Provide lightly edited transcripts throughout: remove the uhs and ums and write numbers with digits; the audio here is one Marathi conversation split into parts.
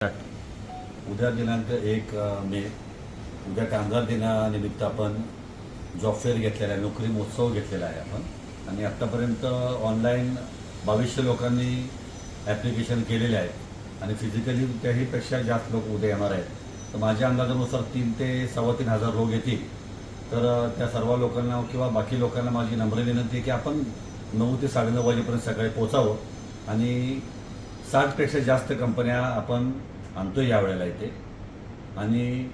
उद्या दिनांक 1 मे उद्या कामगार दिनानिमित्त आपण जॉब फेअर घेतलेला आहे, नोकरी महोत्सव घेतलेला आहे आपण. आणि आत्तापर्यंत ऑनलाईन 2200 लोकांनी ॲप्लिकेशन केलेले आहेत आणि फिजिकली त्याहीपेक्षा जास्त लोक उद्या येणार आहेत. तर माझ्या अंदाजानुसार 3 ते 3.25 हजार लोक येतील. तर त्या सर्व लोकांना किंवा बाकी लोकांना माझी नम्र विनंती आहे की आपण 9 ते 9:30 वाजेपर्यंत सकाळी पोचावं. आणि 60पेक्षा जास्त कंपन्या आपण आणतोय यावेळेला इथे. आणि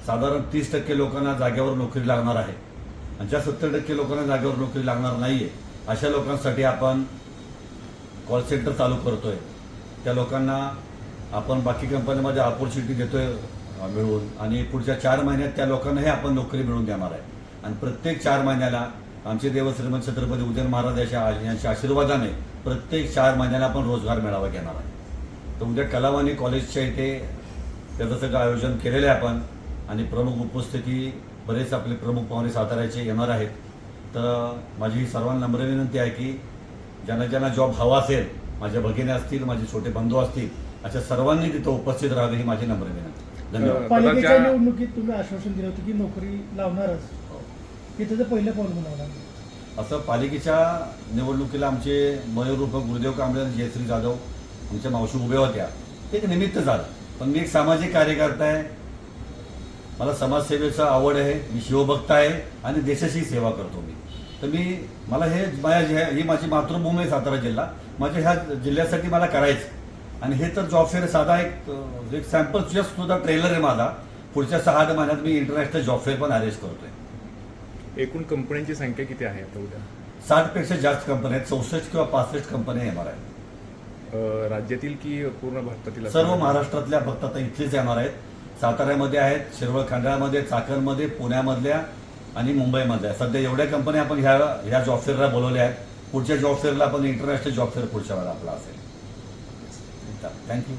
साधारण 30% लोकांना जागेवर नोकरी लागणार आहे आणि ज्या 70% लोकांना जागेवर नोकरी लागणार नाही आहे अशा लोकांसाठी आपण कॉल सेंटर चालू करतोय. त्या लोकांना आपण बाकी कंपन्यांमध्ये ऑपॉर्च्युनिटी देतोय मिळवून आणि पुढच्या 4 महिन्यात त्या लोकांनाही आपण नोकरी मिळवून देणार आहे. आणि प्रत्येक 4 महिन्याला आमचे देव श्रीमंत छत्रपती उदयन महाराज यांच्या आशीर्वादाने प्रत्येक 4 महिन्याला आपण रोजगार मेळावा घेणार आहे. तर उद्या कलावाणी कॉलेजच्या इथे त्याचं सगळं आयोजन केलेलं आहे आपण. आणि प्रमुख उपस्थिती बरेच आपले प्रमुख पाहुणे साताऱ्याचे येणार आहेत. तर माझी सर्वांना नम्र विनंती आहे की ज्यांना ज्यांना जॉब हवा असेल, माझ्या भगिनी असतील, माझे छोटे बंधू असतील, अशा सर्वांनी तिथं उपस्थित राहावे ही माझी नम्र विनंती. धन्यवाद. पालिकेच्या निवडणुकीत तुम्ही आश्वासन दिलं होतं की नोकरी लावणारच, हे त्याचं पहिलं पाऊल म्हणावं. असं पालिकेच्या निवडणुकीला आमचे मयूर उर्फ गुरुदेव कांबळे आणि जयश्री जाधव आमच्या मावशी उभ्या होत्या. ते एक निमित्त झालं. पण मी एक सामाजिक कार्यकर्ता आहे, मला समाजसेवेचं आवड आहे, मी शिवभक्त आहे आणि देशाची सेवा करतो मी. तर मला ही माझी मातृभूमी आहे सातारा जिल्हा. माझ्या ह्या जिल्ह्यासाठी मला करायचं. आणि हे तर जॉब फेअर साधा एक सॅम्पल जस्ट सुद्धा ट्रेलर आहे माझा. पुढच्या 6 महिन्यात मी इंटरनॅशनल जॉब फेअर पण अरेंज करतोय. एकूण कंपन्यांची संख्या किती आहे आता उद्या? 60पेक्षा जास्त कंपन्या आहेत. 64 किंवा 65 कंपन्या येणार आहेत. राज्यातील की पूर्ण भारतातील? सर्व महाराष्ट्रातल्या फक्त आता इथलेच येणार आहेत. साताऱ्यामध्ये आहेत, शिरवळ खंडाळामध्ये, चाकणमध्ये, पुण्यामधल्या आणि मुंबईमधल्या. सध्या एवढ्या कंपन्या आपण ह्या जॉब फेअरला बोलवल्या आहेत. पुढच्या जॉब फेअरला आपण इंटरनॅशनल जॉब फेअर पुढच्या वेळेला आपला असेल. थँक्यू.